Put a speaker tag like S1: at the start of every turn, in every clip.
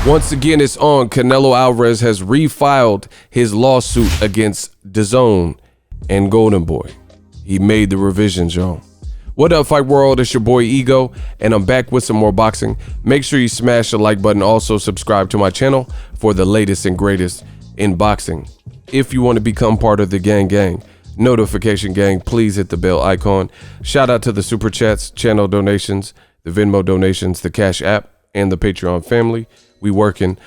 S1: Once again, it's on. Canelo Alvarez has refiled his lawsuit against DAZN and Golden Boy. He made the revisions, y'all. What up, Fight World? It's your boy Ego, and I'm back with some more boxing. Make sure you smash the like button. Also, subscribe to my channel for the latest and greatest in boxing. If you want to become part of the gang, notification gang, please hit the bell icon. Shout out to the Super Chats, channel donations, the Venmo donations, the Cash App, and the Patreon family. We working.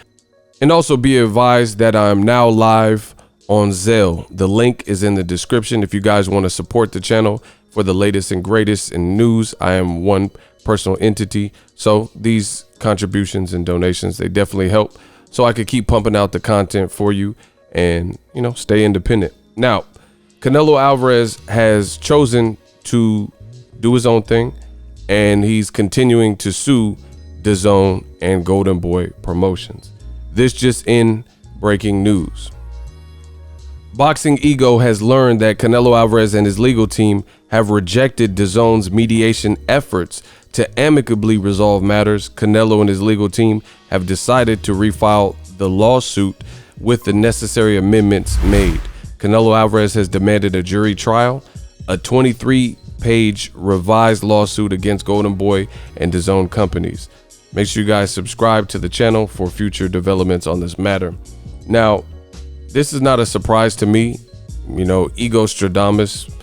S1: And also be advised that I'm now live on Zelle. The link is in the description if you guys want to support the channel for the latest and greatest in news. I am one personal entity, so these contributions and donations, they definitely help so I could keep pumping out the content for you and, you know, stay independent. Now, Canelo Alvarez has chosen to do his own thing, and he's continuing to sue DAZN and Golden Boy Promotions. This just in breaking news. Boxingego has learned that Canelo Alvarez and his legal team have rejected DAZN's mediation efforts to amicably resolve matters. Canelo and his legal team have decided to refile the lawsuit with the necessary amendments made. Canelo Alvarez has demanded a jury trial, a 23-page revised lawsuit against Golden Boy and DAZN companies. Make sure you guys subscribe to the channel for future developments on this matter. Now, this is not a surprise to me. You know, EGOstradamus,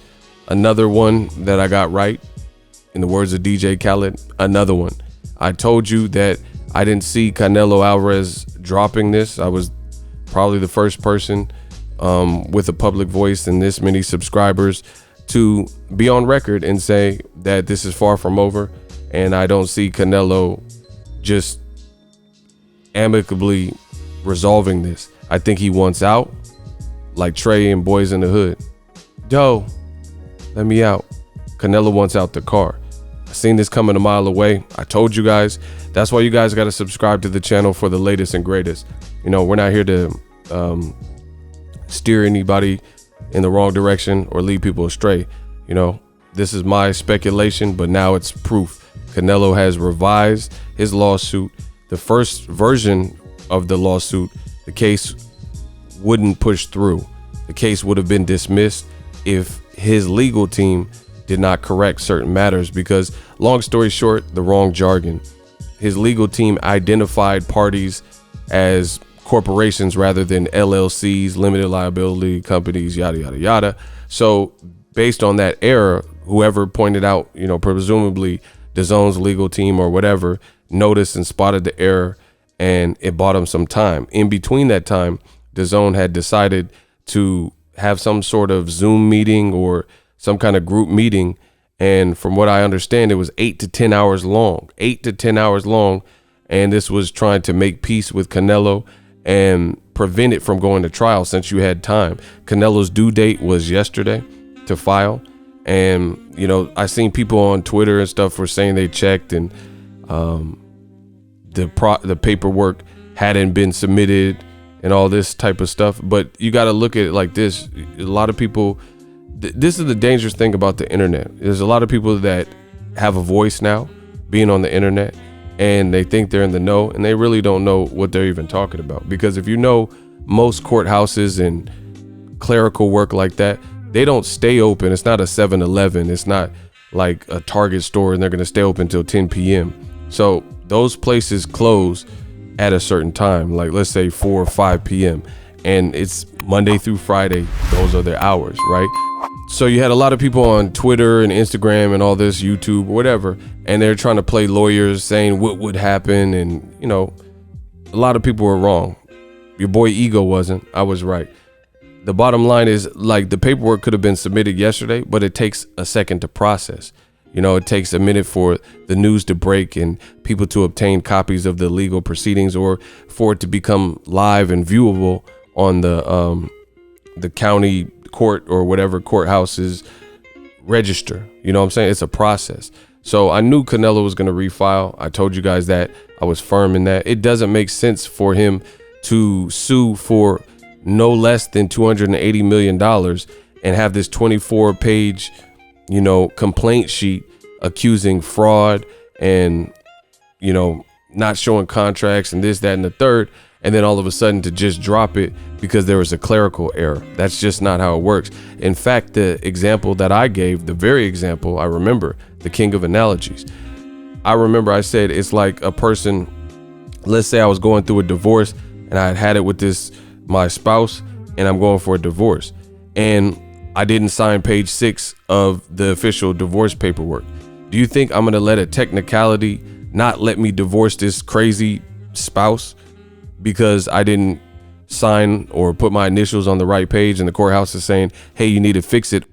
S1: another one that I got right. In the words of DJ Khaled, another one. I told you that I didn't see Canelo Alvarez dropping this. I was probably the first person with a public voice and this many subscribers to be on record and say that this is far from over, and I don't see Canelo just amicably resolving this. I think he wants out, like Trey and Boys in the Hood. Doe, let me out. Canelo wants out the car. I seen this coming a mile away. I told you guys. That's why you guys got to subscribe to the channel for the latest and greatest. You know, we're not here to steer anybody in the wrong direction or lead people astray. You know, this is my speculation, but now it's proof. Canelo has revised his lawsuit. The first version of the lawsuit, the case wouldn't push through. The case would have been dismissed if his legal team did not correct certain matters, because, long story short, the wrong jargon. His legal team identified parties as corporations rather than LLCs, limited liability companies, yada, yada, yada. So based on that error, whoever pointed out, you know, presumably DAZN's legal team or whatever, noticed and spotted the error, and it bought him some time. In between that time, DAZN had decided to have some sort of Zoom meeting or some kind of group meeting, and from what I understand, it was 8 to 10 hours long. 8 to 10 hours long, and this was trying to make peace with Canelo and prevent it from going to trial since you had time. Canelo's due date was yesterday to file. And, you know, I seen people on Twitter and stuff were saying they checked and the paperwork hadn't been submitted and all this type of stuff. But you got to look at it like this. A lot of people, this is the dangerous thing about the internet. There's a lot of people that have a voice now being on the internet, and they think they're in the know, and they really don't know what they're even talking about. Because if you know, most courthouses and clerical work like that, they don't stay open. It's not a 7-Eleven. It's not like a Target store and they're going to stay open till 10 p.m. So those places close at a certain time, like let's say 4 or 5 p.m. And it's Monday through Friday. Those are their hours, right? So you had a lot of people on Twitter and Instagram and all this, YouTube, whatever, and they're trying to play lawyers saying what would happen. And, you know, a lot of people were wrong. Your boy Ego wasn't. I was right. The bottom line is, like, the paperwork could have been submitted yesterday, but it takes a second to process. You know, it takes a minute for the news to break and people to obtain copies of the legal proceedings, or for it to become live and viewable on the county court or whatever courthouse's register. You know what I'm saying? It's a process. So I knew Canelo was going to refile. I told you guys that. I was firm in that. It doesn't make sense for him to sue for no less than $280 million and have this 24-page, you know, complaint sheet accusing fraud and, you know, not showing contracts and this, that, and the third, and then all of a sudden to just drop it because there was a clerical error. That's just not how it works. In fact, the example that I gave, the very example I remember, the king of analogies, I remember I said it's like a person, let's say I was going through a divorce and I had it with my spouse, and I'm going for a divorce, and I didn't sign page 6 of the official divorce paperwork. Do you think I'm gonna let a technicality not let me divorce this crazy spouse because I didn't sign or put my initials on the right page and the courthouse is saying, hey, you need to fix it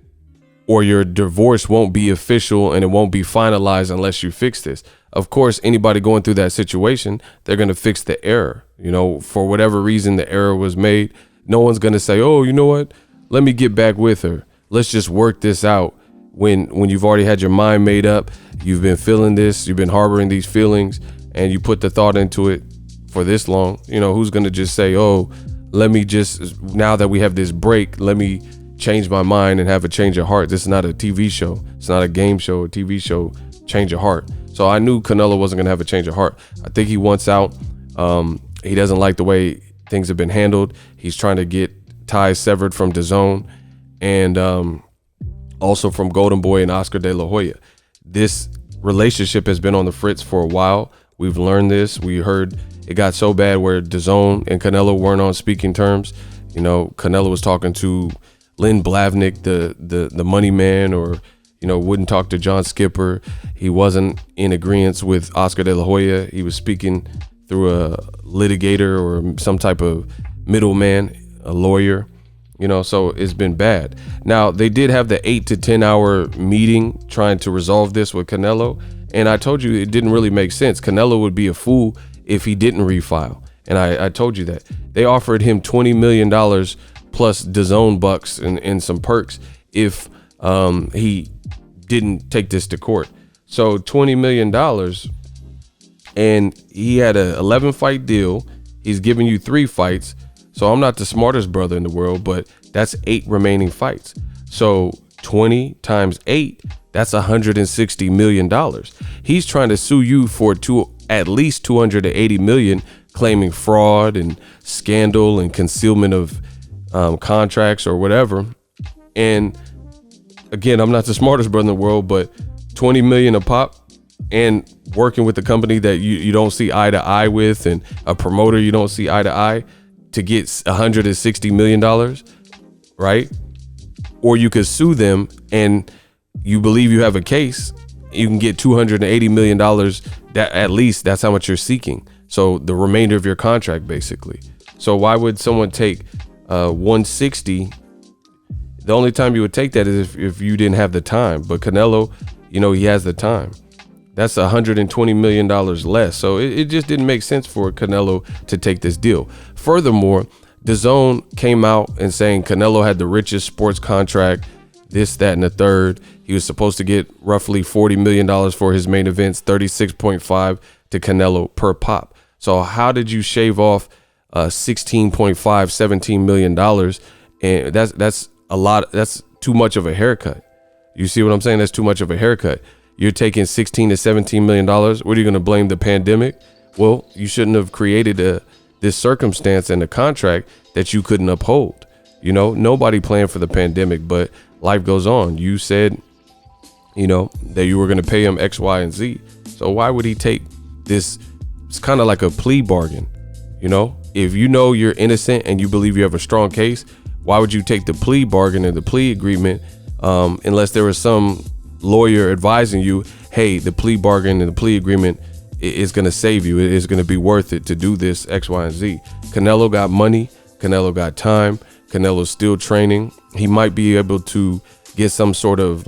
S1: or your divorce won't be official and it won't be finalized unless you fix this? Of course, anybody going through that situation, they're going to fix the error. For whatever reason the error was made, no one's going to say, oh, you know what, let me get back with her, let's just work this out. When you've already had your mind made up, you've been feeling this, you've been harboring these feelings, and you put the thought into it for this long, who's going to just say, oh, let me just, now that we have this break, let me change my mind and have a change of heart. This is not a TV show. It's not a game show, a TV show, change of heart. So I knew Canelo wasn't going to have a change of heart. I think he wants out. He doesn't like the way things have been handled. He's trying to get ties severed from DAZN and also from Golden Boy and Oscar De La Hoya. This relationship has been on the fritz for a while. We've learned this. We heard it got so bad where DAZN and Canelo weren't on speaking terms. Canelo was talking to Lynn Blavnik, the money man, or wouldn't talk to John Skipper. He wasn't in agreement with Oscar De La Hoya. He was speaking through a litigator or some type of middleman, a lawyer. So it's been bad. Now, they did have the 8 to 10 hour meeting trying to resolve this with Canelo. And I told you it didn't really make sense. Canelo would be a fool if he didn't refile. And I told you that. They offered him $20 million plus DAZN bucks and some perks if he didn't take this to court. So $20 million, and he had a 11 fight deal. He's giving you 3 fights. So I'm not the smartest brother in the world, but that's 8 remaining fights. So 20 times 8, that's $160 million. He's trying to sue you for at least $280 million, claiming fraud and scandal and concealment of contracts or whatever. And again, I'm not the smartest brother in the world, but 20 million a pop, and working with a company that you don't see eye to eye with, and a promoter you don't see eye to eye, to get $160 million, right? Or you could sue them and you believe you have a case, you can get $280 million. That at least that's how much you're seeking. So the remainder of your contract, basically. So why would someone take 160? The only time you would take that is if you didn't have the time. But Canelo, he has the time. That's $120 million less. So it just didn't make sense for Canelo to take this deal. Furthermore, DAZN came out and saying Canelo had the richest sports contract, this, that, and the third. He was supposed to get roughly $40 million for his main events, 36.5 to Canelo per pop. So how did you shave off 16.5, $17 million? And that's a lot. That's too much of a haircut. You see what I'm saying? That's too much of a haircut. You're taking $16 to $17 million. What are you going to blame the pandemic? Well, you shouldn't have created this circumstance and a contract that you couldn't uphold. Nobody planned for the pandemic, but life goes on. You said, that you were going to pay him X, Y, and Z. So why would he take this? It's kind of like a plea bargain. If you're innocent and you believe you have a strong case, why would you take the plea bargain and the plea agreement unless there was some lawyer advising you, hey, the plea bargain and the plea agreement is going to save you. It is going to be worth it to do this X, Y, and Z. Canelo got money. Canelo got time. Canelo's still training. He might be able to get some sort of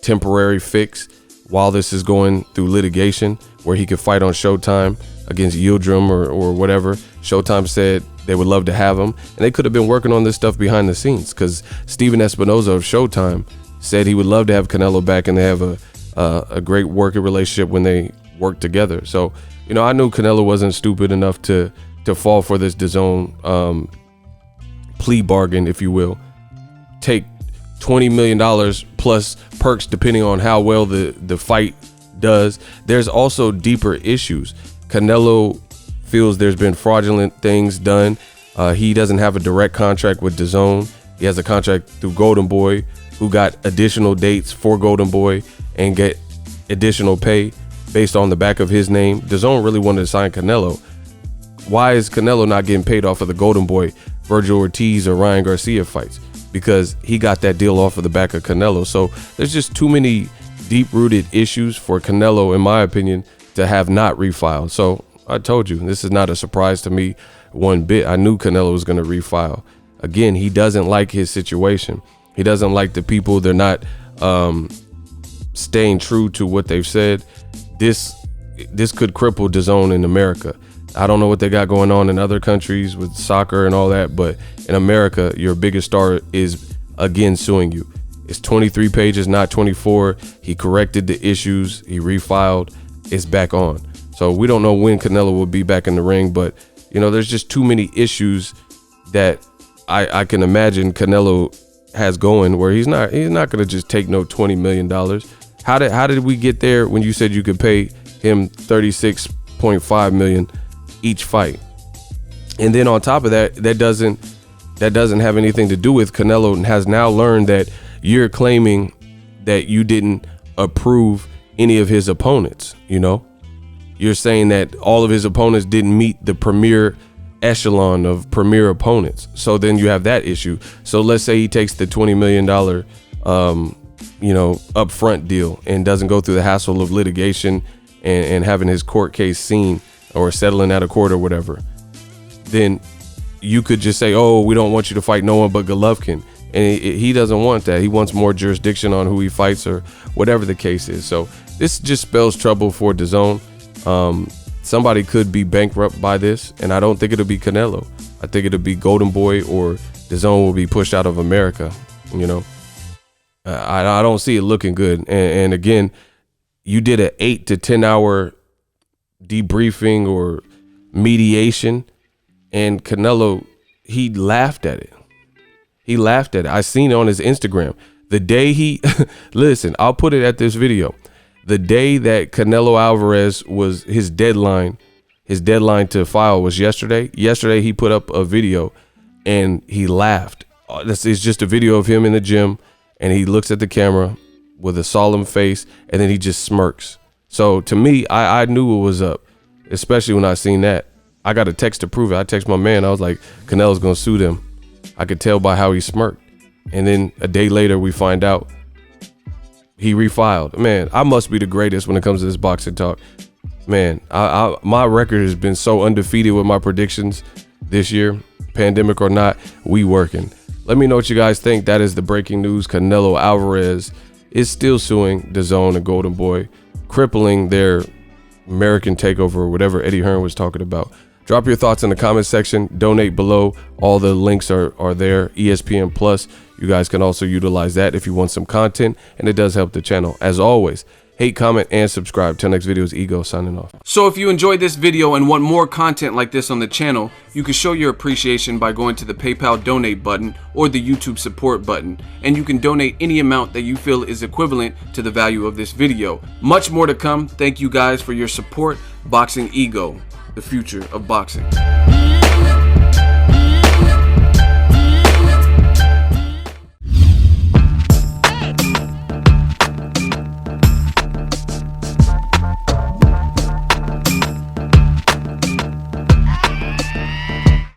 S1: temporary fix while this is going through litigation, where he could fight on Showtime against Yildirim or whatever. Showtime said they would love to have him, and they could have been working on this stuff behind the scenes, because Steven Espinoza of Showtime said he would love to have Canelo back, and they have a great working relationship when they work together. So, I knew Canelo wasn't stupid enough to fall for this DAZN plea bargain, if you will. Take $20 million plus perks depending on how well the fight does. There's also deeper issues. Canelo feels there's been fraudulent things done. He doesn't have a direct contract with DAZN. He has a contract through Golden Boy, who got additional dates for Golden Boy and get additional pay based on the back of his name. DAZN really wanted to sign Canelo. Why is Canelo not getting paid off of the Golden Boy, Virgil Ortiz or Ryan Garcia fights? Because he got that deal off of the back of Canelo. So there's just too many deep-rooted issues for Canelo, in my opinion, to have not refiled. So I told you, this is not a surprise to me one bit. I knew Canelo was going to refile. Again, he doesn't like his situation. He doesn't like the people. They're not staying true to what they've said. This could cripple DAZN in America. I don't know what they got going on in other countries with soccer and all that, but in America, your biggest star is again suing you. It's 23 pages, not 24. He corrected the issues. He refiled. It's back on. So we don't know when Canelo will be back in the ring, but you know, there's just too many issues that I can imagine Canelo has going where he's not going to just take no $20 million. How did we get there when you said you could pay him $36.5 million each fight? And then on top of that, that doesn't have anything to do with Canelo has now learned that you're claiming that you didn't approve any of his opponents. You know, you're saying that all of his opponents didn't meet the premier echelon of premier opponents. So then you have that issue. So let's say he takes the $20 million upfront deal and doesn't go through the hassle of litigation and having his court case seen or settling out of court or whatever. Then you could just say, oh, we don't want you to fight no one but Golovkin. And he doesn't want that. He wants more jurisdiction on who he fights or whatever the case is. So this just spells trouble for DAZN. Somebody could be bankrupt by this, and I don't think it'll be Canelo. I think it'll be Golden Boy, or DAZN will be pushed out of America. You know, I don't see it looking good. And again, you did an 8 to 10 hour debriefing or mediation, and Canelo, he laughed at it. He laughed at it. I seen it on his Instagram. The day he, listen, I'll put it at this video. The day that Canelo Alvarez was his deadline to file was yesterday. Yesterday, he put up a video and he laughed. It's just a video of him in the gym, and he looks at the camera with a solemn face, and then he just smirks. So to me, I knew what was up, especially when I seen that. I got a text to prove it. I text my man. I was like, Canelo's going to sue them. I could tell by how he smirked. And then a day later, we find out he refiled. Man, I must be the greatest when it comes to this boxing talk. Man, my record has been so undefeated with my predictions this year, pandemic or not, we working. Let me know what you guys think. That is the breaking news. Canelo Alvarez is still suing DAZN and Golden Boy, crippling their American takeover or whatever Eddie Hearn was talking about. Drop your thoughts in the comment section. Donate below. All the links are there. ESPN Plus. You guys can also utilize that if you want some content, and it does help the channel. As always, hate, comment, and subscribe. Till next video is Ego signing off.
S2: So if you enjoyed this video and want more content like this on the channel, you can show your appreciation by going to the PayPal donate button or the YouTube support button, and you can donate any amount that you feel is equivalent to the value of this video. Much more to come. Thank you guys for your support. Boxing Ego, the future of boxing.